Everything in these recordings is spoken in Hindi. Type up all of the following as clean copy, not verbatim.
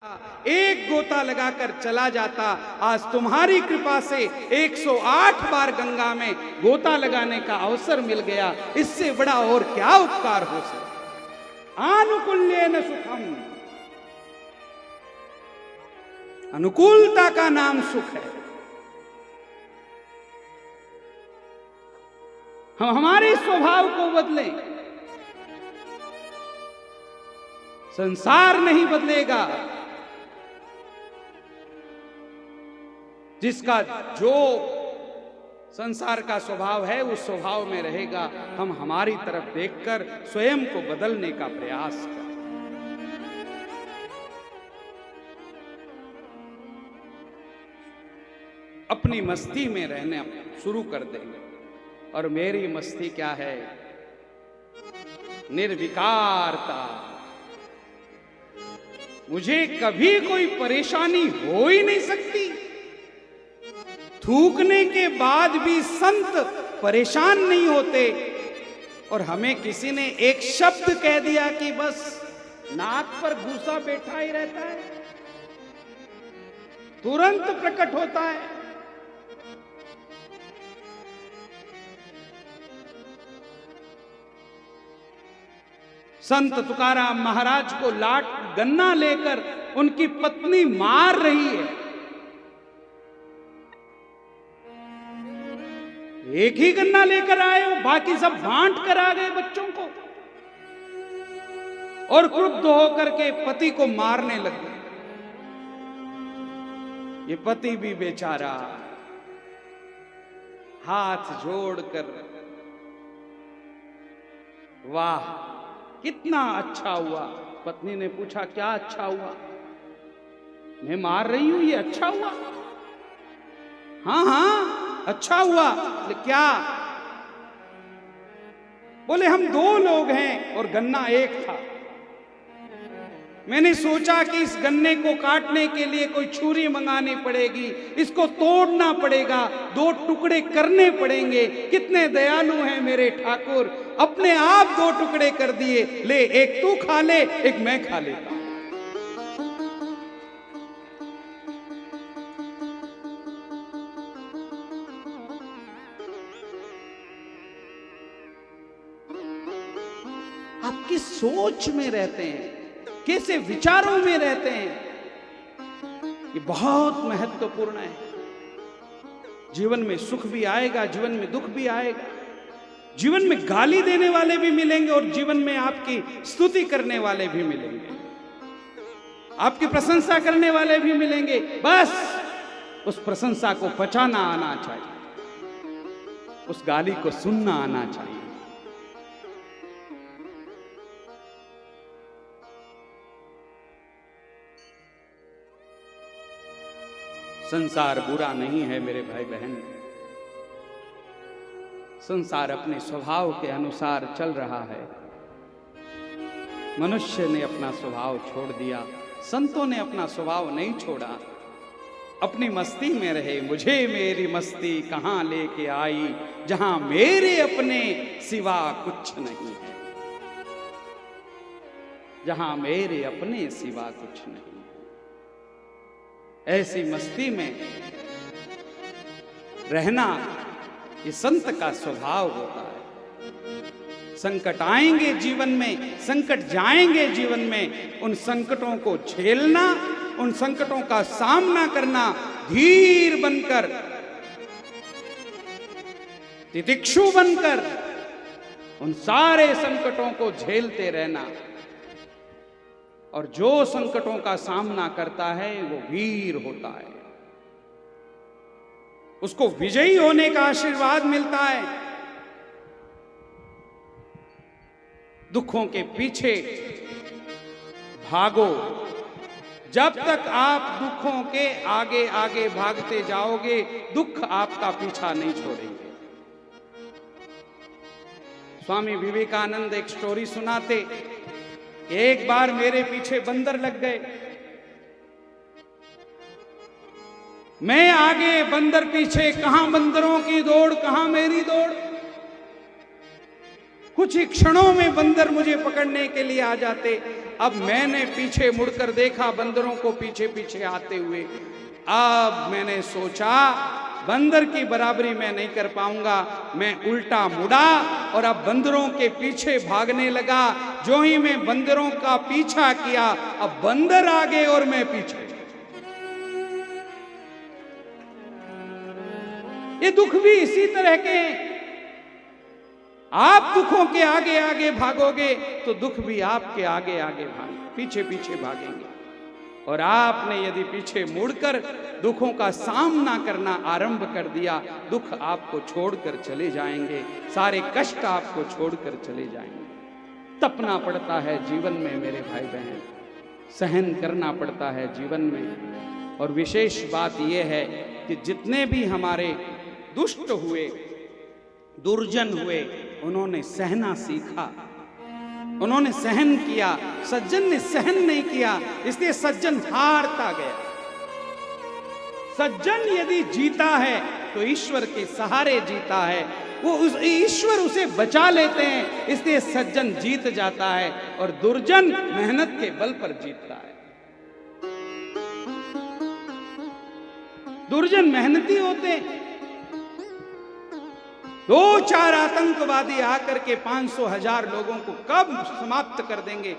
एक गोता लगाकर चला जाता। आज तुम्हारी कृपा से 108 बार गंगा में गोता लगाने का अवसर मिल गया। इससे बड़ा और क्या उपकार हो सकता। आनुकूल्येन सुखम, अनुकूलता का नाम सुख है। हम हमारे स्वभाव को बदलें, संसार नहीं बदलेगा। जिसका जो संसार का स्वभाव है उस स्वभाव में रहेगा। हम हमारी तरफ देखकर स्वयं को बदलने का प्रयास करें। अपनी मस्ती में रहने शुरू कर देंगे। और मेरी मस्ती क्या है? निर्विकारता। मुझे कभी कोई परेशानी हो ही नहीं सकती। थूकने के बाद भी संत परेशान नहीं होते। और हमें किसी ने एक शब्द कह दिया कि बस नाक पर घूसा बैठा ही रहता है, तुरंत प्रकट होता है। संत तुकाराम महाराज को लाट गन्ना लेकर उनकी पत्नी मार रही है। एक ही गन्ना लेकर आए हो, बाकी सब बांट कर आ गए बच्चों को। और क्रुद्ध होकर के पति को मारने लगे। ये पति भी बेचारा हाथ जोड़कर, वाह कितना अच्छा हुआ। पत्नी ने पूछा क्या अच्छा हुआ? मैं मार रही हूं, ये अच्छा हुआ? हाँ हाँ अच्छा हुआ। क्या? बोले हम 2 लोग हैं और गन्ना एक था। मैंने सोचा कि इस गन्ने को काटने के लिए कोई छुरी मंगानी पड़ेगी, इसको तोड़ना पड़ेगा, 2 टुकड़े करने पड़ेंगे। कितने दयालु हैं मेरे ठाकुर, अपने आप 2 टुकड़े कर दिए। ले एक तू खा ले, एक मैं खा लेता हूं। आप किस सोच में रहते हैं, कैसे विचारों में रहते हैं, ये बहुत महत्वपूर्ण है। जीवन में सुख भी आएगा, जीवन में दुख भी आएगा। जीवन में गाली देने वाले भी मिलेंगे और जीवन में आपकी स्तुति करने वाले भी मिलेंगे, आपकी प्रशंसा करने वाले भी मिलेंगे। बस उस प्रशंसा को पचाना आना चाहिए, उस गाली को सुनना आना चाहिए। संसार बुरा नहीं है मेरे भाई बहन। संसार अपने स्वभाव के अनुसार चल रहा है। मनुष्य ने अपना स्वभाव छोड़ दिया, संतों ने अपना स्वभाव नहीं छोड़ा। अपनी मस्ती में रहे। मुझे मेरी मस्ती कहां लेके आई, जहां मेरे अपने सिवा कुछ नहीं है, जहां मेरे अपने सिवा कुछ नहीं। ऐसी मस्ती में रहना ये संत का स्वभाव होता है। संकट आएंगे जीवन में, संकट जाएंगे जीवन में, उन संकटों को झेलना, उन संकटों का सामना करना, धीर बनकर, तितिक्षु बनकर उन सारे संकटों को झेलते रहना। और जो संकटों का सामना करता है वो वीर होता है, उसको विजयी होने का आशीर्वाद मिलता है। दुखों के पीछे भागो। जब तक आप दुखों के आगे आगे भागते जाओगे, दुख आपका पीछा नहीं छोड़ेंगे। स्वामी विवेकानंद एक स्टोरी सुनाते। एक बार मेरे पीछे बंदर लग गए। मैं आगे, बंदर पीछे। कहां बंदरों की दौड़, कहां मेरी दौड़। कुछ ही क्षणों में बंदर मुझे पकड़ने के लिए आ जाते। अब मैंने पीछे मुड़कर देखा बंदरों को पीछे पीछे आते हुए। अब मैंने सोचा बंदर की बराबरी मैं नहीं कर पाऊंगा। मैं उल्टा मुड़ा और अब बंदरों के पीछे भागने लगा। जो ही मैं बंदरों का पीछा किया, अब बंदर आगे और मैं पीछे। ये दुख भी इसी तरह के हैं। आप दुखों के आगे आगे भागोगे तो दुख भी आपके आगे आगे पीछे पीछे भागेंगे। और आपने यदि पीछे मुड़कर दुखों का सामना करना आरंभ कर दिया, दुख आपको छोड़कर चले जाएंगे, सारे कष्ट आपको छोड़कर चले जाएंगे। तपना पड़ता है जीवन में मेरे भाई बहन, सहन करना पड़ता है जीवन में। और विशेष बात यह है कि जितने भी हमारे दुष्ट हुए, दुर्जन हुए, उन्होंने सहना सीखा, उन्होंने सहन किया। सज्जन ने सहन नहीं किया, इसलिए सज्जन हारता गया। सज्जन यदि जीता है तो ईश्वर के सहारे जीता है, वो ईश्वर उसे बचा लेते हैं, इसलिए सज्जन जीत जाता है। और दुर्जन मेहनत के बल पर जीतता है। दुर्जन मेहनती होते हैं। 2-4 आतंकवादी आकर के 500,000 लोगों को कब समाप्त कर देंगे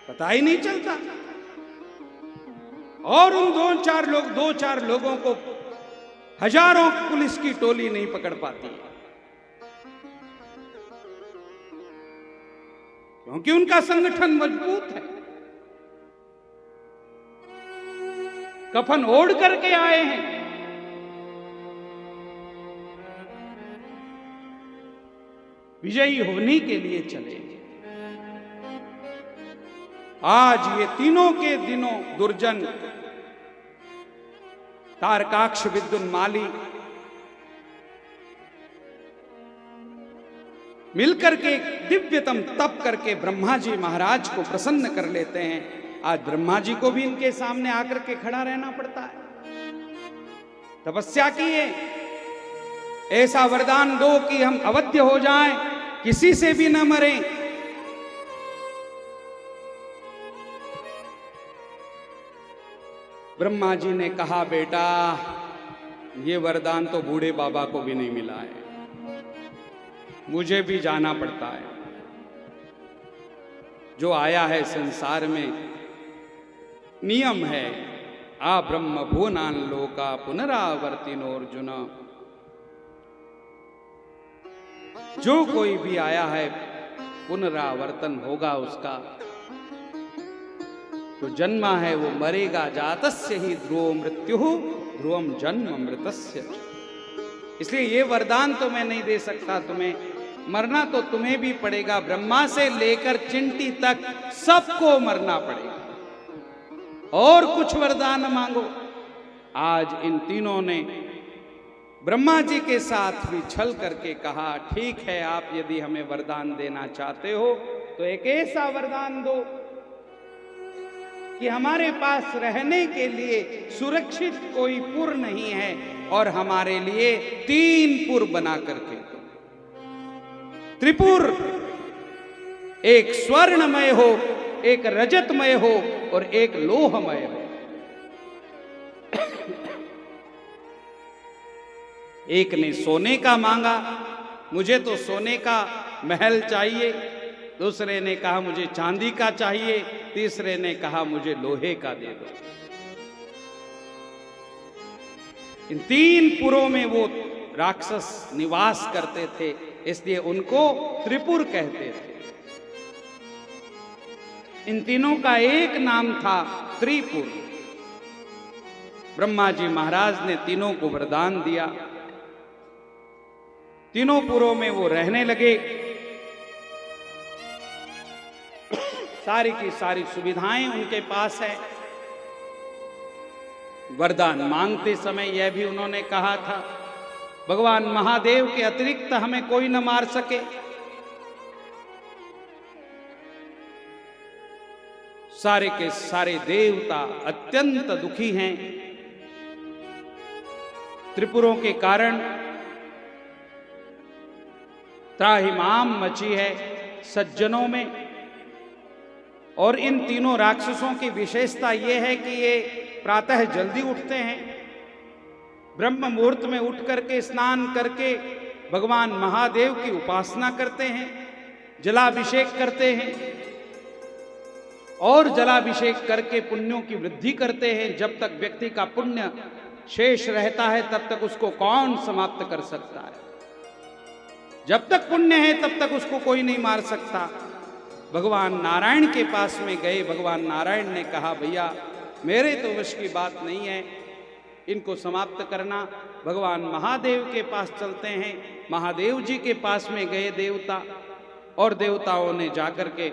पता ही नहीं चलता। और उन 2-4 लोगों को हजारों पुलिस की टोली नहीं पकड़ पाती, क्योंकि उनका संगठन मजबूत है। कफन ओढ़ करके आए हैं। विजयी होने के लिए चले। आज ये तीनों के दिनों दुर्जन, तारकाक्ष, विद्युन्माली मिलकर के दिव्यतम तप करके ब्रह्मा जी महाराज को प्रसन्न कर लेते हैं। आज ब्रह्मा जी को भी इनके सामने आकर के खड़ा रहना पड़ता है। तपस्या किए, ऐसा वरदान दो कि हम अवध्य हो जाएं, किसी से भी न मरें। ब्रह्मा जी ने कहा, बेटा ये वरदान तो बूढ़े बाबा को भी नहीं मिला है, मुझे भी जाना पड़ता है। जो आया है संसार में नियम है, आ ब्रह्म भुवनान लोका पुनरावर्तिनोर्जुन। जो कोई भी आया है पुनरावर्तन होगा उसका। तो जन्मा है वो मरेगा, जातस्य ही ध्रुव मृत्यु ध्रुवम जन्म मृतस्य। इसलिए ये वरदान तो मैं नहीं दे सकता तुम्हें, मरना तो तुम्हें भी पड़ेगा। ब्रह्मा से लेकर चिंटी तक सबको मरना पड़ेगा। और कुछ वरदान मांगो। आज इन तीनों ने ब्रह्मा जी के साथ भी छल करके कहा, ठीक है, आप यदि हमें वरदान देना चाहते हो तो एक ऐसा वरदान दो कि हमारे पास रहने के लिए सुरक्षित कोई पुर नहीं है, और हमारे लिए 3 पुर बना करके दो। त्रिपुर, एक स्वर्णमय हो, एक रजतमय हो और एक लोहमय हो। एक ने सोने का मांगा, मुझे तो सोने का महल चाहिए। दूसरे ने कहा मुझे चांदी का चाहिए। तीसरे ने कहा मुझे लोहे का दे दो। इन 3 पुरों में वो राक्षस निवास करते थे, इसलिए उनको त्रिपुर कहते थे। इन तीनों का एक नाम था त्रिपुर। ब्रह्मा जी महाराज ने तीनों को वरदान दिया। तीनों पुरों में वो रहने लगे। सारी की सारी सुविधाएं उनके पास है। वरदान मांगते समय यह भी उन्होंने कहा था, भगवान महादेव के अतिरिक्त हमें कोई न मार सके। सारे के सारे देवता अत्यंत दुखी हैं त्रिपुरों के कारण। त्राहिमाम मची है सज्जनों में। और इन तीनों राक्षसों की विशेषता यह है कि ये प्रातः जल्दी उठते हैं, ब्रह्म मुहूर्त में उठ करके स्नान करके भगवान महादेव की उपासना करते हैं, जलाभिषेक करते हैं और जलाभिषेक करके पुण्यों की वृद्धि करते हैं। जब तक व्यक्ति का पुण्य शेष रहता है तब तक उसको कौन समाप्त कर सकता है? जब तक पुण्य है तब तक उसको कोई नहीं मार सकता। भगवान नारायण के पास में गए, भगवान नारायण ने कहा भैया मेरे तो वश की बात नहीं है इनको समाप्त करना। भगवान महादेव के पास चलते हैं। महादेव जी के पास में गए देवता, और देवताओं ने जाकर के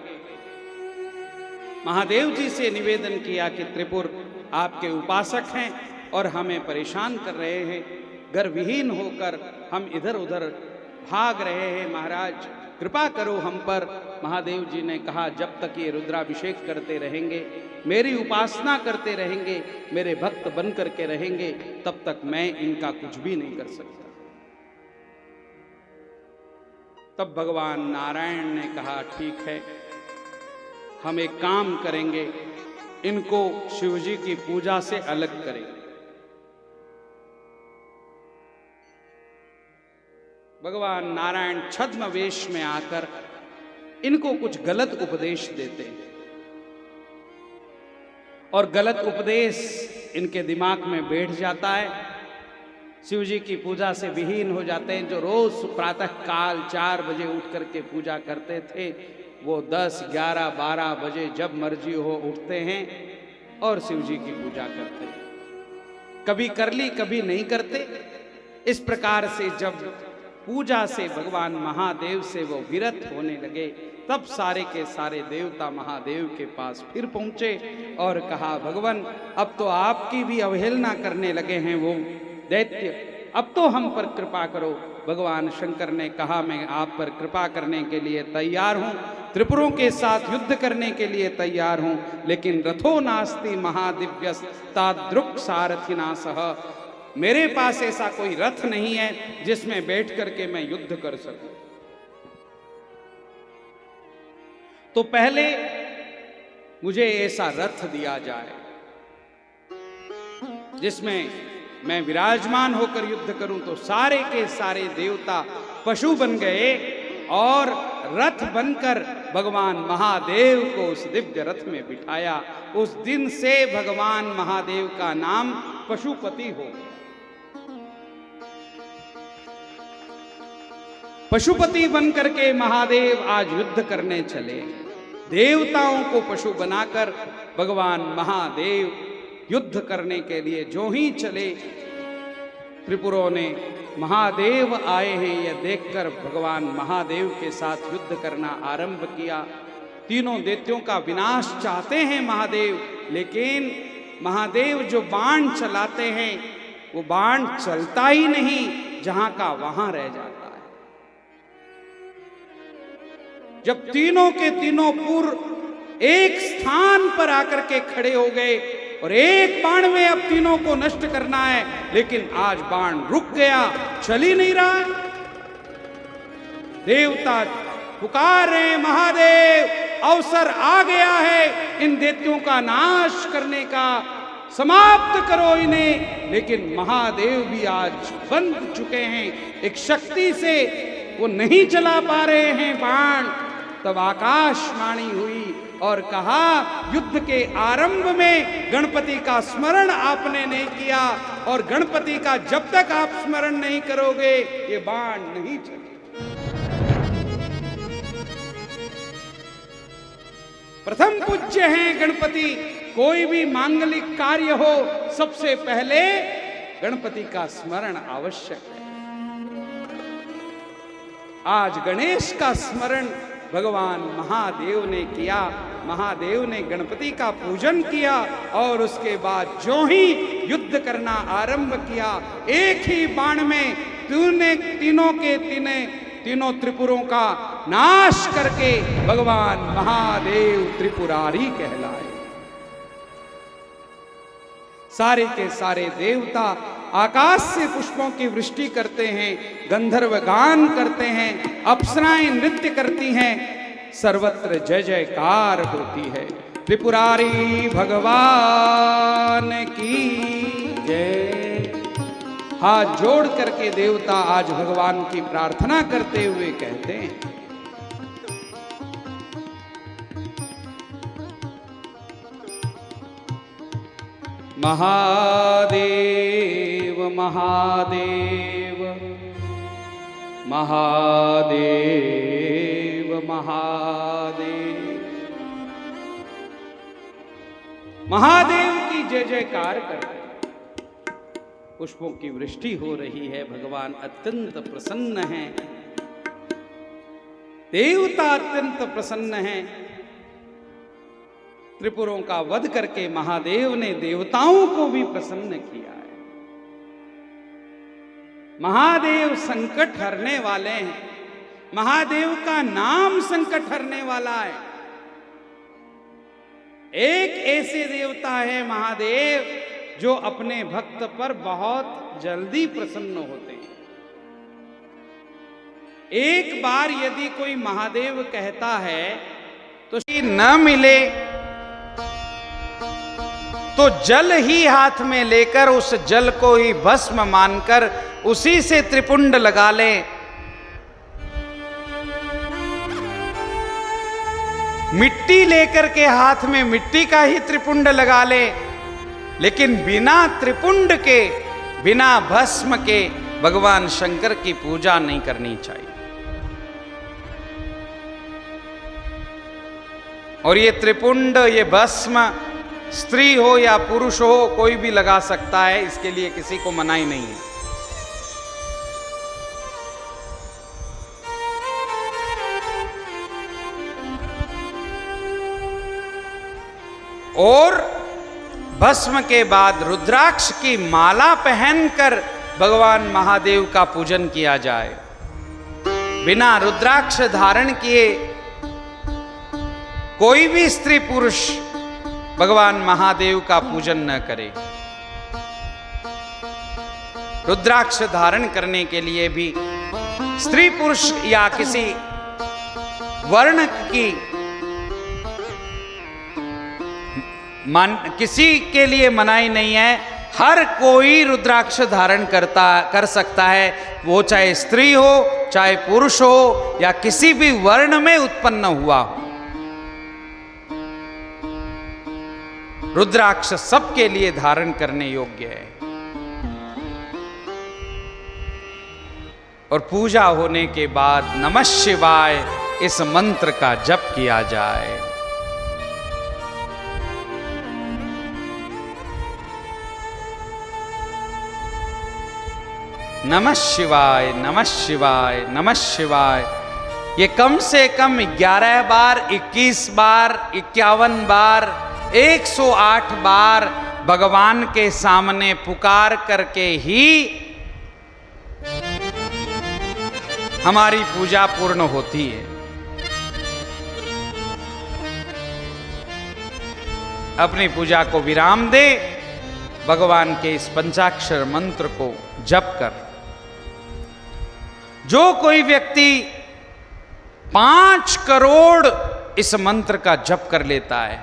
महादेव जी से निवेदन किया कि त्रिपुर आपके उपासक हैं और हमें परेशान कर रहे हैं, घर विहीन होकर हम इधर उधर भाग रहे हैं, महाराज कृपा करो हम पर। महादेव जी ने कहा जब तक ये रुद्राभिषेक करते रहेंगे, मेरी उपासना करते रहेंगे, मेरे भक्त बन करके रहेंगे, तब तक मैं इनका कुछ भी नहीं कर सकता। तब भगवान नारायण ने कहा ठीक है, हम एक काम करेंगे, इनको शिवजी की पूजा से अलग करेंगे। भगवान नारायण छद्म वेश में आकर इनको कुछ गलत उपदेश देते हैं और गलत उपदेश इनके दिमाग में बैठ जाता है। शिवजी की पूजा से विहीन हो जाते हैं। जो रोज प्रातः काल 4 बजे उठ करके पूजा करते थे, वो 10, 11, 12 बजे जब मर्जी हो उठते हैं और शिवजी की पूजा करते हैं। कभी कर ली कभी नहीं करते। इस प्रकार से जब पूजा से भगवान महादेव से वो विरत होने लगे, तब सारे के सारे देवता महादेव के पास फिर पहुंचे और कहा भगवान अब तो आपकी भी अवहेलना करने लगे हैं वो दैत्य, अब तो हम पर कृपा करो। भगवान शंकर ने कहा मैं आप पर कृपा करने के लिए तैयार हूं, त्रिपुरों के साथ युद्ध करने के लिए तैयार हूं, लेकिन रथो नास्ति महादिव्यस तादृक् सारथिना सह, मेरे पास ऐसा कोई रथ नहीं है जिसमें बैठ करके मैं युद्ध कर सकूं। तो पहले मुझे ऐसा रथ दिया जाए जिसमें मैं विराजमान होकर युद्ध करूं। तो सारे के सारे देवता पशु बन गए और रथ बनकर भगवान महादेव को उस दिव्य रथ में बिठाया। उस दिन से भगवान महादेव का नाम पशुपति हो गया। पशुपति बनकर के महादेव आज युद्ध करने चले। देवताओं को पशु बनाकर भगवान महादेव युद्ध करने के लिए जो ही चले, त्रिपुरों ने महादेव आए हैं यह देखकर भगवान महादेव के साथ युद्ध करना आरंभ किया। तीनों दैत्यों का विनाश चाहते हैं महादेव, लेकिन महादेव जो बाण चलाते हैं वो बाण चलता ही नहीं, जहां का वहां रह जाता है। जब तीनों के तीनों पुर एक स्थान पर आकर के खड़े हो गए और एक बाण में अब तीनों को नष्ट करना है, लेकिन आज बाण रुक गया, चल ही नहीं रहा। देवता पुकार रहे महादेव, अवसर आ गया है इन दैत्यों का नाश करने का, समाप्त करो इन्हें। लेकिन महादेव भी आज बंध चुके हैं, एक शक्ति से वो नहीं चला पा रहे हैं बाण। तब आकाशवाणी हुई और कहा युद्ध के आरंभ में गणपति का स्मरण आपने नहीं किया, और गणपति का जब तक आप स्मरण नहीं करोगे ये बाण नहीं चलेगा। प्रथम पूज्य हैं गणपति। कोई भी मांगलिक कार्य हो सबसे पहले गणपति का स्मरण आवश्यक है। आज गणेश का स्मरण भगवान महादेव ने किया। महादेव ने गणपति का पूजन किया और उसके बाद जो ही युद्ध करना आरंभ किया, एक ही बाण में तीनों के तीनों त्रिपुरों का नाश करके भगवान महादेव त्रिपुरारी कहलाए। सारे के सारे देवता आकाश से पुष्पों की वृष्टि करते हैं, गंधर्व गान करते हैं, अप्सराएं नृत्य करती हैं, सर्वत्र जय जयकार होती है। त्रिपुरारी भगवान की जय। हाथ जोड़ करके देवता आज भगवान की प्रार्थना करते हुए कहते हैं, महादेव महादेव महादेव महादेव। महादेव की जय जयकार करते पुष्पों की वृष्टि हो रही है। भगवान अत्यंत प्रसन्न हैं, देवता अत्यंत प्रसन्न हैं। त्रिपुरों का वध करके महादेव ने देवताओं को भी प्रसन्न किया है। महादेव संकट हरने वाले हैं। महादेव का नाम संकट हरने वाला है। एक ऐसे देवता है महादेव जो अपने भक्त पर बहुत जल्दी प्रसन्न होते हैं। एक बार यदि कोई महादेव कहता है तो न मिले तो जल ही हाथ में लेकर उस जल को ही भस्म मानकर उसी से त्रिपुंड लगा ले। मिट्टी लेकर के हाथ में मिट्टी का ही त्रिपुंड लगा ले, लेकिन बिना त्रिपुंड के, बिना भस्म के भगवान शंकर की पूजा नहीं करनी चाहिए। और ये त्रिपुंड, ये भस्म स्त्री हो या पुरुष हो कोई भी लगा सकता है, इसके लिए किसी को मनाही नहीं है। और भस्म के बाद रुद्राक्ष की माला पहनकर भगवान महादेव का पूजन किया जाए। बिना रुद्राक्ष धारण किए कोई भी स्त्री पुरुष भगवान महादेव का पूजन न करे। रुद्राक्ष धारण करने के लिए भी स्त्री पुरुष या किसी वर्ण की किसी के लिए मनाही नहीं है। हर कोई रुद्राक्ष धारण कर सकता है, वो चाहे स्त्री हो, चाहे पुरुष हो, या किसी भी वर्ण में उत्पन्न हुआ हो। रुद्राक्ष सबके लिए धारण करने योग्य है। और पूजा होने के बाद नमः शिवाय इस मंत्र का जप किया जाए। नमः शिवाय, नमः शिवाय, नमः शिवाय। ये कम से कम 11 बार, 21 बार, 51 बार, 108 बार भगवान के सामने पुकार करके ही हमारी पूजा पूर्ण होती है। अपनी पूजा को विराम दे, भगवान के इस पंचाक्षर मंत्र को जप कर। जो कोई व्यक्ति 5 करोड़ इस मंत्र का जप कर लेता है,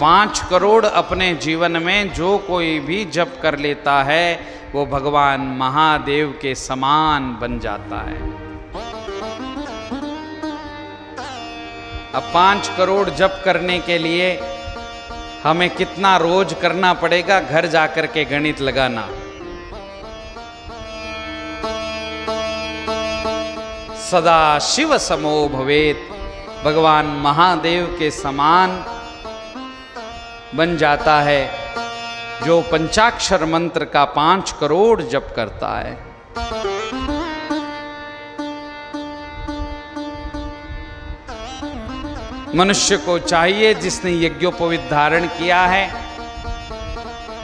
5 करोड़ अपने जीवन में जो कोई भी जप कर लेता है, वो भगवान महादेव के समान बन जाता है। अब 5 करोड़ जप करने के लिए हमें कितना रोज करना पड़ेगा, घर जाकर के गणित लगाना। सदा शिव समो भवेत, भगवान महादेव के समान बन जाता है जो पंचाक्षर मंत्र का 5 करोड़ जप करता है। मनुष्य को चाहिए, जिसने यज्ञोपवीत धारण किया है,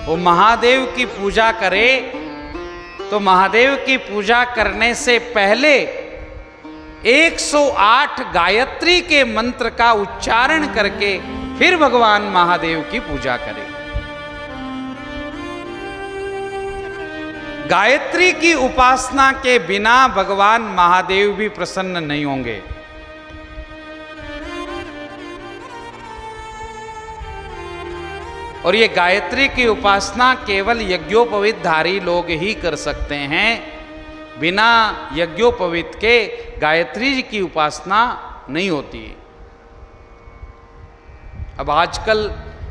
वो महादेव की पूजा करे। तो महादेव की पूजा करने से पहले 108 गायत्री के मंत्र का उच्चारण करके फिर भगवान महादेव की पूजा करें। गायत्री की उपासना के बिना भगवान महादेव भी प्रसन्न नहीं होंगे। और ये गायत्री की उपासना केवल यज्ञोपवीतधारी लोग ही कर सकते हैं। बिना यज्ञोपवीत के गायत्री जी की उपासना नहीं होती। अब आजकल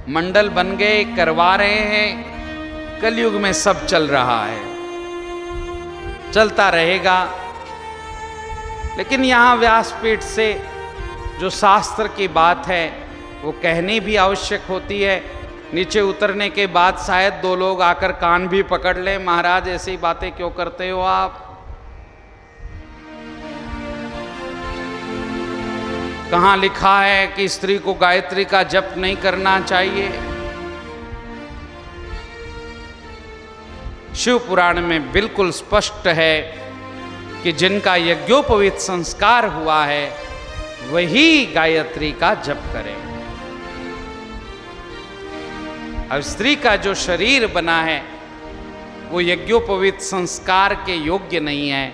मंडल बन गए, करवा रहे हैं, कलयुग में सब चल रहा है, चलता रहेगा। लेकिन यहाँ व्यासपीठ से जो शास्त्र की बात है वो कहनी भी आवश्यक होती है। नीचे उतरने के बाद शायद दो लोग आकर कान भी पकड़ लें, महाराज ऐसी बातें क्यों करते हो आप? कहाँ लिखा है कि स्त्री को गायत्री का जप नहीं करना चाहिए? शिव पुराण में बिल्कुल स्पष्ट है कि जिनका यज्ञोपवीत संस्कार हुआ है वही गायत्री का जप करें। अब स्त्री का जो शरीर बना है वो यज्ञोपवीत संस्कार के योग्य नहीं है,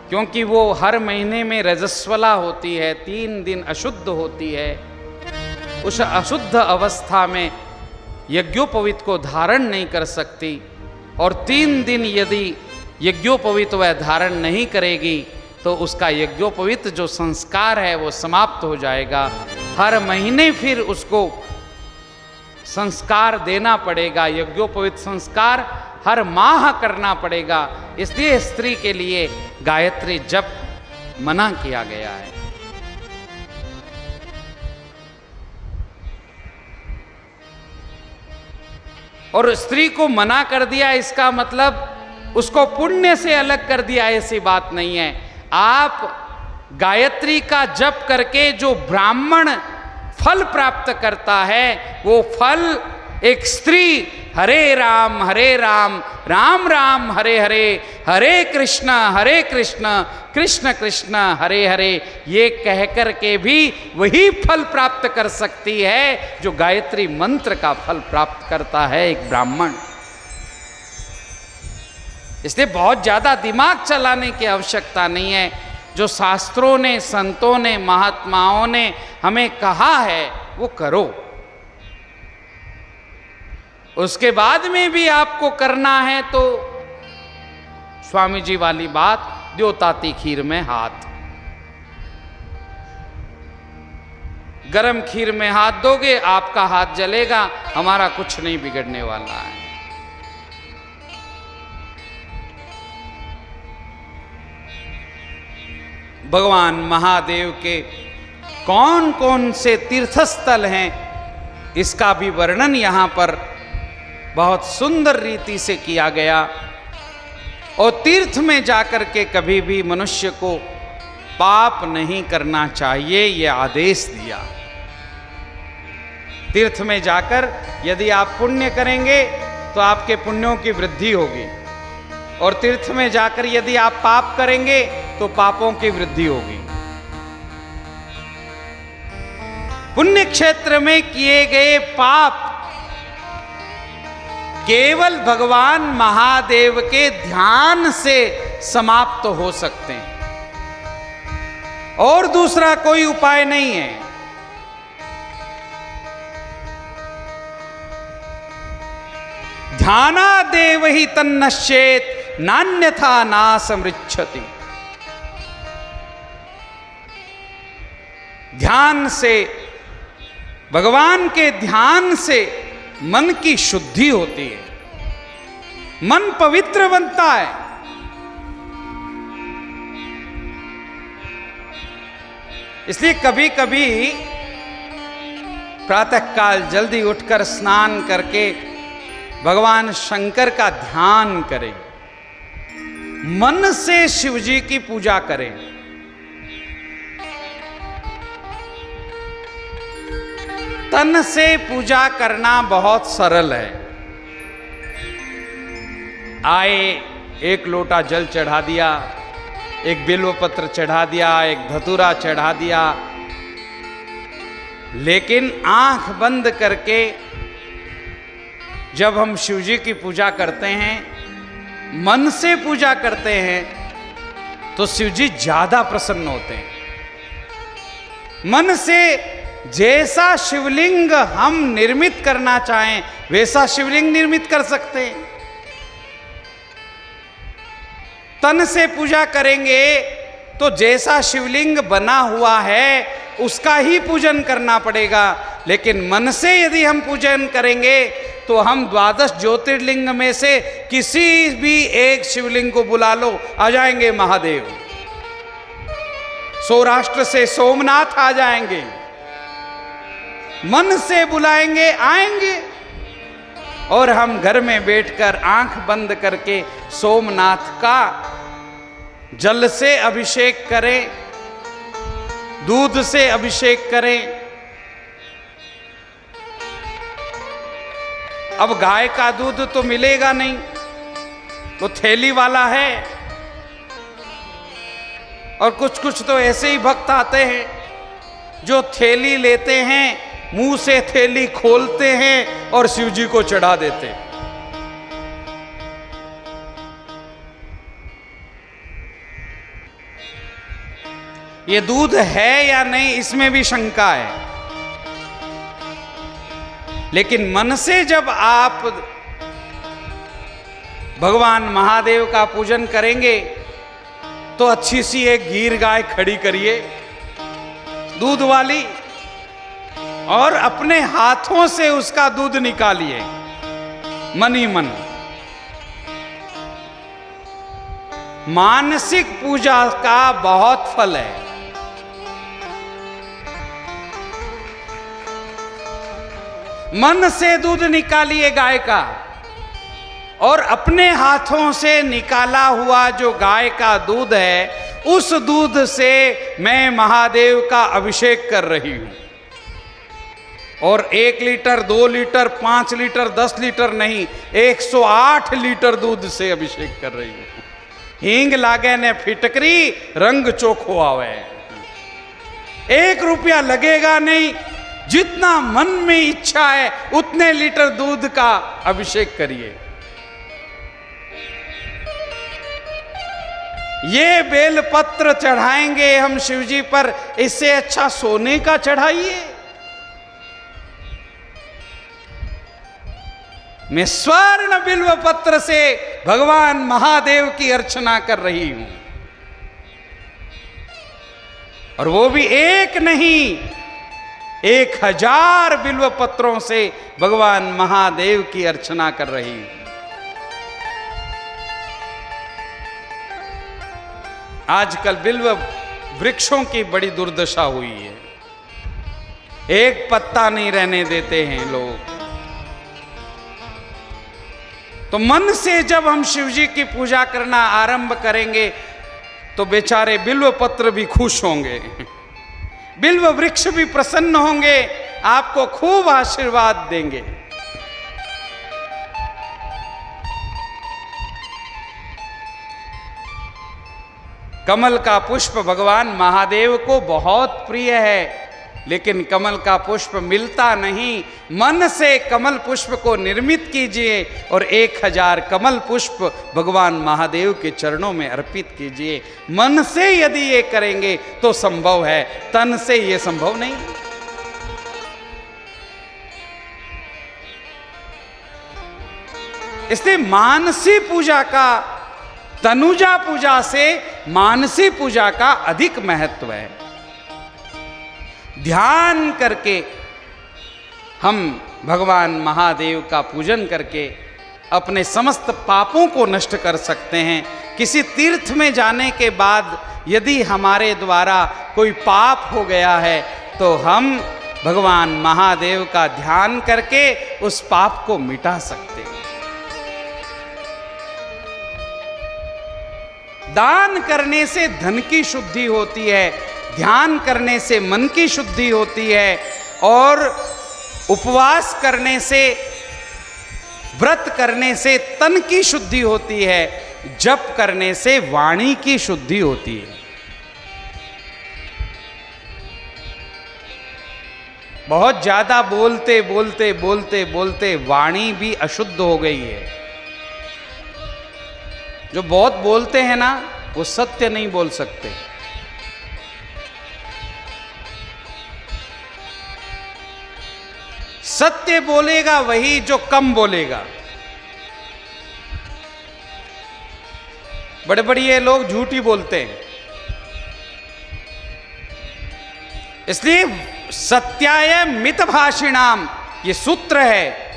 क्योंकि वो हर महीने में रजस्वला होती है, 3 दिन अशुद्ध होती है। उस अशुद्ध अवस्था में यज्ञोपवीत को धारण नहीं कर सकती, और 3 दिन यदि यज्ञोपवीत वह धारण नहीं करेगी तो उसका यज्ञोपवीत जो संस्कार है वो समाप्त हो जाएगा। हर महीने फिर उसको संस्कार देना पड़ेगा, यज्ञोपवीत संस्कार हर माह करना पड़ेगा। इसलिए स्त्री के लिए गायत्री जप मना किया गया है। और स्त्री को मना कर दिया इसका मतलब उसको पुण्य से अलग कर दिया, ऐसी बात नहीं है। आप गायत्री का जप करके जो ब्राह्मण फल प्राप्त करता है वो फल एक स्त्री हरे राम राम राम हरे हरे, हरे कृष्ण कृष्ण कृष्ण हरे हरे ये कहकर के भी वही फल प्राप्त कर सकती है जो गायत्री मंत्र का फल प्राप्त करता है एक ब्राह्मण। इसलिए बहुत ज्यादा दिमाग चलाने की आवश्यकता नहीं है। जो शास्त्रों ने, संतों ने, महात्माओं ने हमें कहा है वो करो। उसके बाद में भी आपको करना है तो स्वामी जी वाली बात, द्योताती खीर में हाथ। गरम खीर में हाथ दोगे आपका हाथ जलेगा, हमारा कुछ नहीं बिगड़ने वाला है। भगवान महादेव के कौन कौन से तीर्थस्थल हैं इसका भी वर्णन यहाँ पर बहुत सुंदर रीति से किया गया। और तीर्थ में जाकर के कभी भी मनुष्य को पाप नहीं करना चाहिए, ये आदेश दिया। तीर्थ में जाकर यदि आप पुण्य करेंगे तो आपके पुण्यों की वृद्धि होगी, और तीर्थ में जाकर यदि आप पाप करेंगे तो पापों की वृद्धि होगी। पुण्य क्षेत्र में किए गए पाप केवल भगवान महादेव के ध्यान से समाप्त हो सकते हैं, और दूसरा कोई उपाय नहीं है। ध्यानादेव ही तन्नश्चेत नान्यथा नासमृच्छति। ध्यान से, भगवान के ध्यान से मन की शुद्धि होती है, मन पवित्र बनता है। इसलिए कभी कभी प्रातःकाल जल्दी उठकर स्नान करके भगवान शंकर का ध्यान करें, मन से शिव जी की पूजा करें। तन से पूजा करना बहुत सरल है। आए, एक लोटा जल चढ़ा दिया, एक बिल्व पत्र चढ़ा दिया, एक धतूरा चढ़ा दिया, लेकिन आंख बंद करके जब हम शिव जी की पूजा करते हैं, मन से पूजा करते हैं, तो शिव जी ज्यादा प्रसन्न होते हैं। मन से जैसा शिवलिंग हम निर्मित करना चाहें वैसा शिवलिंग निर्मित कर सकते हैं। तन से पूजा करेंगे तो जैसा शिवलिंग बना हुआ है उसका ही पूजन करना पड़ेगा, लेकिन मन से यदि हम पूजन करेंगे तो हम 12 ज्योतिर्लिंग में से किसी भी एक शिवलिंग को बुला लो, आ जाएंगे महादेव। सौराष्ट्र से सोमनाथ आ जाएंगे, मन से बुलाएंगे आएंगे। और हम घर में बैठकर आंख बंद करके सोमनाथ का जल से अभिषेक करें, दूध से अभिषेक करें। अब गाय का दूध तो मिलेगा नहीं, वो थैली वाला है। और कुछ कुछ तो ऐसे ही भक्त आते हैं जो थैली लेते हैं, मुंह से थैली खोलते हैं और शिव जी को चढ़ा देते हैं। ये दूध है या नहीं इसमें भी शंका है, लेकिन मन से जब आप भगवान महादेव का पूजन करेंगे तो अच्छी सी एक गीर गाय खड़ी करिए दूध वाली, और अपने हाथों से उसका दूध निकालिए मन ही मन। मानसिक पूजा का बहुत फल है। मन से दूध निकालिए गाय का, और अपने हाथों से निकाला हुआ जो गाय का दूध है उस दूध से मैं महादेव का अभिषेक कर रही हूं। और 1 लीटर 2 लीटर 5 लीटर 10 लीटर नहीं, 108 लीटर दूध से अभिषेक कर रही हूं। हींग लागे ने फिटकरी रंग चोखो आवे। 1 रुपया लगेगा नहीं, जितना मन में इच्छा है उतने लीटर दूध का अभिषेक करिए। ये बेलपत्र चढ़ाएंगे हम शिव जी पर, इससे अच्छा सोने का चढ़ाइए। मैं स्वर्ण बिल्व पत्र से भगवान महादेव की अर्चना कर रही हूं, और वो भी एक नहीं 1000 बिल्व पत्रों से भगवान महादेव की अर्चना कर रही हूं। आजकल बिल्व वृक्षों की बड़ी दुर्दशा हुई है, एक पत्ता नहीं रहने देते हैं लोग। तो मन से जब हम शिव जी की पूजा करना आरंभ करेंगे तो बेचारे बिल्व पत्र भी खुश होंगे, बिल्व वृक्ष भी प्रसन्न होंगे, आपको खूब आशीर्वाद देंगे। कमल का पुष्प भगवान महादेव को बहुत प्रिय है, लेकिन कमल का पुष्प मिलता नहीं। मन से कमल पुष्प को निर्मित कीजिए और 1000 कमल पुष्प भगवान महादेव के चरणों में अर्पित कीजिए। मन से यदि ये करेंगे तो संभव है, तन से ये संभव नहीं। इसलिए मानसी पूजा का, तनुजा पूजा से मानसी पूजा का अधिक महत्व है। ध्यान करके हम भगवान महादेव का पूजन करके अपने समस्त पापों को नष्ट कर सकते हैं। किसी तीर्थ में जाने के बाद यदि हमारे द्वारा कोई पाप हो गया है तो हम भगवान महादेव का ध्यान करके उस पाप को मिटा सकते हैं। दान करने से धन की शुद्धि होती है, ध्यान करने से मन की शुद्धि होती है, और उपवास करने से, व्रत करने से तन की शुद्धि होती है, जप करने से वाणी की शुद्धि होती है। बहुत ज्यादा बोलते बोलते बोलते बोलते वाणी भी अशुद्ध हो गई है। जो बहुत बोलते हैं ना, वो सत्य नहीं बोल सकते। सत्य बोलेगा वही जो कम बोलेगा। बड़े बड़े ये लोग झूठ ही बोलते हैं। इसलिए सत्याय मितभाषिणाम ये सूत्र है।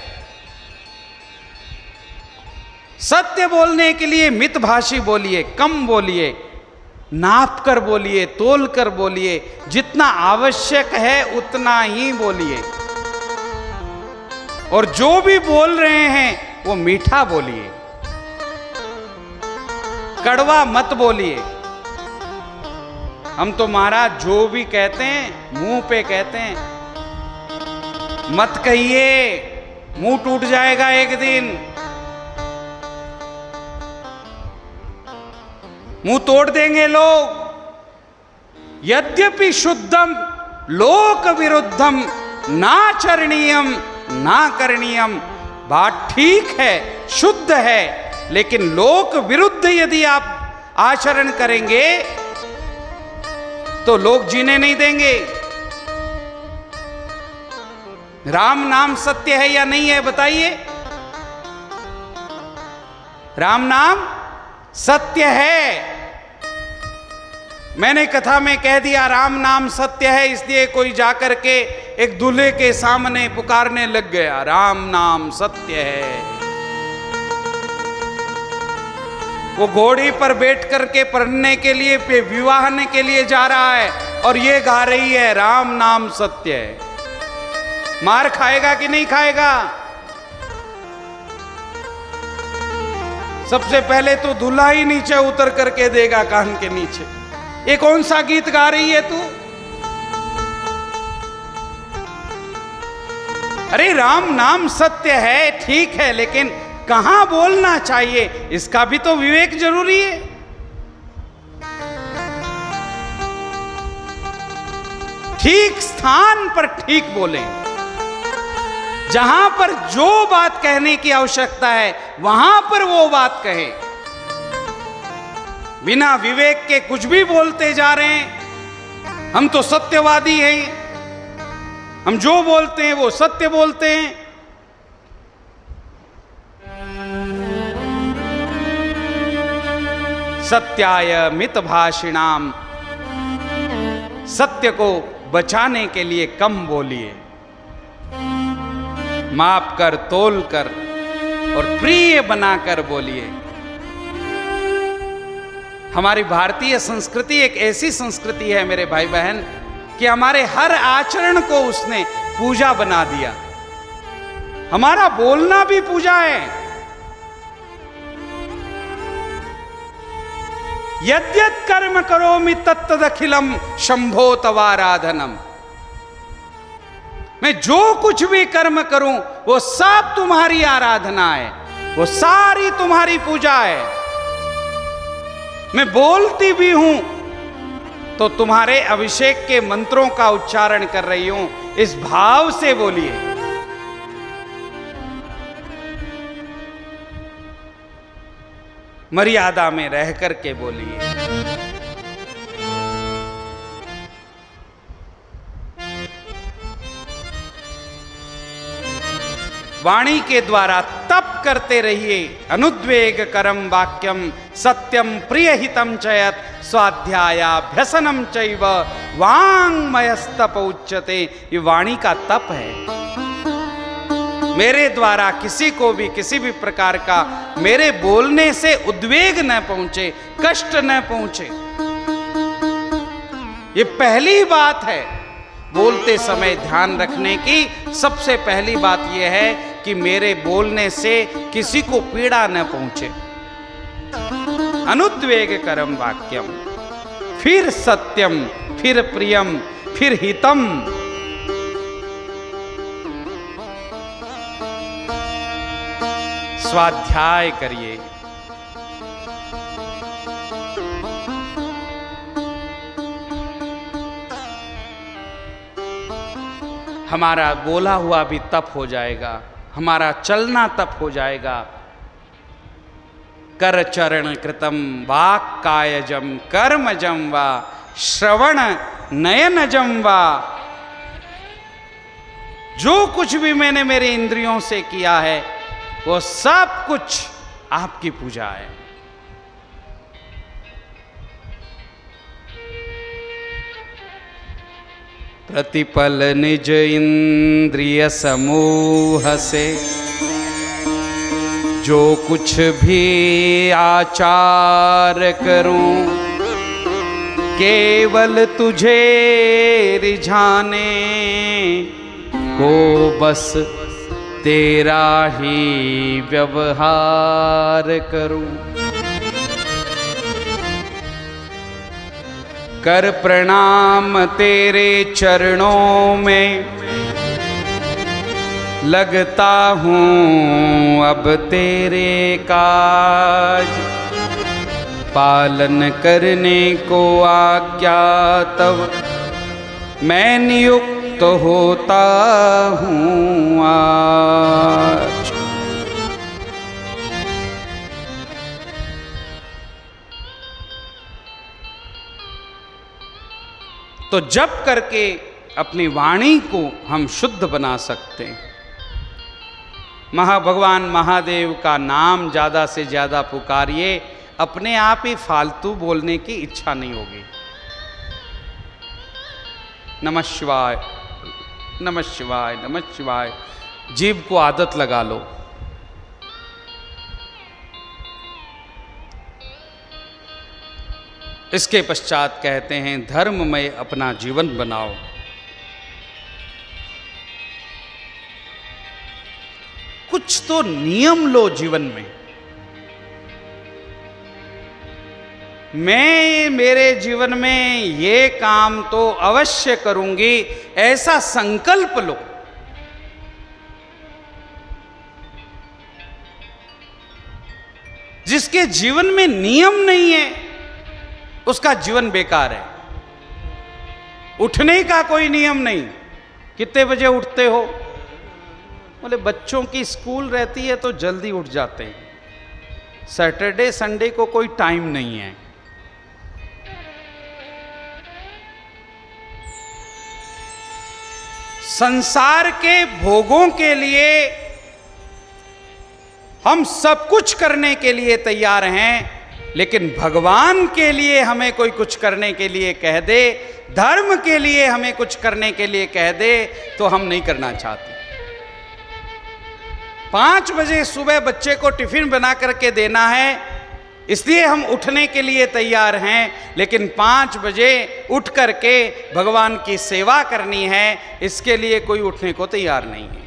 सत्य बोलने के लिए मितभाषी बोलिए, कम बोलिए, नाप कर बोलिए, तोल कर बोलिए, जितना आवश्यक है उतना ही बोलिए। और जो भी बोल रहे हैं वो मीठा बोलिए, कड़वा मत बोलिए। हम तो महाराज जो भी कहते हैं मुंह पे कहते हैं, मत कहिए, मुंह टूट जाएगा एक दिन, मुंह तोड़ देंगे लोग। यद्यपि शुद्धम लोक विरुद्धम नाचरणीयम ना करणीयम। बात ठीक है, शुद्ध है, लेकिन लोक विरुद्ध यदि आप आचरण करेंगे तो लोग जीने नहीं देंगे। राम नाम सत्य है या नहीं है बताइए? राम नाम सत्य है। मैंने कथा में कह दिया राम नाम सत्य है, इसलिए कोई जाकर के एक दूल्हे के सामने पुकारने लग गया, राम नाम सत्य है। वो घोड़ी पर बैठ करके पढ़ने के लिए, विवाहने के लिए जा रहा है और ये गा रही है राम नाम सत्य है। मार खाएगा कि नहीं खाएगा? सबसे पहले तो दूल्हा ही नीचे उतर करके देगा कान के नीचे। ये कौन सा गीत गा रही है तू? अरे राम नाम सत्य है, ठीक है, लेकिन कहां बोलना चाहिए इसका भी तो विवेक जरूरी है। ठीक स्थान पर ठीक बोलें। जहां पर जो बात कहने की आवश्यकता है वहां पर वो बात कहें। बिना विवेक के कुछ भी बोलते जा रहे हैं। हम तो सत्यवादी हैं, हम जो बोलते हैं वो सत्य बोलते हैं। सत्याय मितभाषिणाम, सत्य को बचाने के लिए कम बोलिए, माप कर, तोल कर और प्रिय बनाकर बोलिए। हमारी भारतीय संस्कृति एक ऐसी संस्कृति है मेरे भाई बहन कि हमारे हर आचरण को उसने पूजा बना दिया। हमारा बोलना भी पूजा है। यद्यत् कर्म करोमि तत्तदखिलम शंभो तवाराधनम। मैं जो कुछ भी कर्म करूं वो सब तुम्हारी आराधना है, वो सारी तुम्हारी पूजा है। मैं बोलती भी हूं तो तुम्हारे अभिषेक के मंत्रों का उच्चारण कर रही हूं, इस भाव से बोलिए। मर्यादा में रह करके बोलिए। वाणी के द्वारा तप करते रहिए। अनुद्वेग करम वाक्यम सत्यम प्रियहितम चयत स्वाध्यायाभ्यसनम चैव वांग्मयस्तप उच्यते। ये वाणी का तप है। मेरे द्वारा किसी को भी किसी भी प्रकार का मेरे बोलने से उद्वेग न पहुंचे, कष्ट न पहुंचे। ये पहली बात है। बोलते समय ध्यान रखने की सबसे पहली बात यह है कि मेरे बोलने से किसी को पीड़ा न पहुंचे। अनुद्वेग करम वाक्यम, फिर सत्यम, फिर प्रियम, फिर हितम। स्वाध्याय करिए। हमारा बोला हुआ भी तप हो जाएगा, हमारा चलना तप हो जाएगा। कर चरण कृतम वाक् कायजम कर्मजम वा श्रवण नयनजम वा, जो कुछ भी मैंने मेरे इंद्रियों से किया है वो सब कुछ आपकी पूजा है। प्रतिपल निज इंद्रिय समूह से जो कुछ भी आचार करूं, केवल तुझे रिझाने को बस तेरा ही व्यवहार करूं। कर प्रणाम तेरे चरणों में, लगता हूँ अब तेरे काज, पालन करने को आज्ञा तब मैं नियुक्त होता हूँ आज। तो जप करके अपनी वाणी को हम शुद्ध बना सकते हैं। भगवान महादेव का नाम ज़्यादा से ज़्यादा पुकारिए, अपने आप ही फालतू बोलने की इच्छा नहीं होगी। नमः शिवाय, नमः शिवाय, नमः शिवाय। जीभ को आदत लगा लो। इसके पश्चात कहते हैं धर्ममय अपना जीवन बनाओ। कुछ तो नियम लो जीवन में। मैं मेरे जीवन में ये काम तो अवश्य करूंगी, ऐसा संकल्प लो। जिसके जीवन में नियम नहीं है उसका जीवन बेकार है। उठने का कोई नियम नहीं। कितने बजे उठते हो? बोले बच्चों की स्कूल रहती है तो जल्दी उठ जाते हैं। सैटरडे संडे को कोई टाइम नहीं है। संसार के भोगों के लिए हम सब कुछ करने के लिए तैयार हैं, लेकिन भगवान के लिए हमें कोई कुछ करने के लिए कह दे, धर्म के लिए हमें कुछ करने के लिए कह दे, तो हम नहीं करना चाहते। 5 बजे सुबह बच्चे को टिफिन बना करके देना है, इसलिए हम उठने के लिए तैयार हैं, लेकिन 5 बजे उठ करके भगवान की सेवा करनी है, इसके लिए कोई उठने को तैयार नहीं है।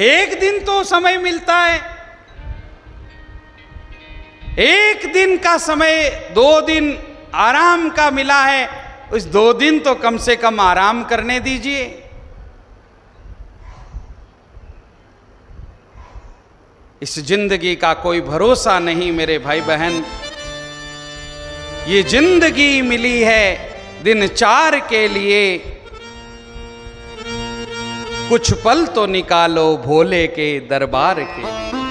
एक दिन तो समय मिलता है, एक दिन का समय, 2 दिन आराम का मिला है, उस 2 दिन तो कम से कम आराम करने दीजिए। इस जिंदगी का कोई भरोसा नहीं मेरे भाई बहन। ये जिंदगी मिली है दिन 4 के लिए, कुछ पल तो निकालो भोले के दरबार के लिए।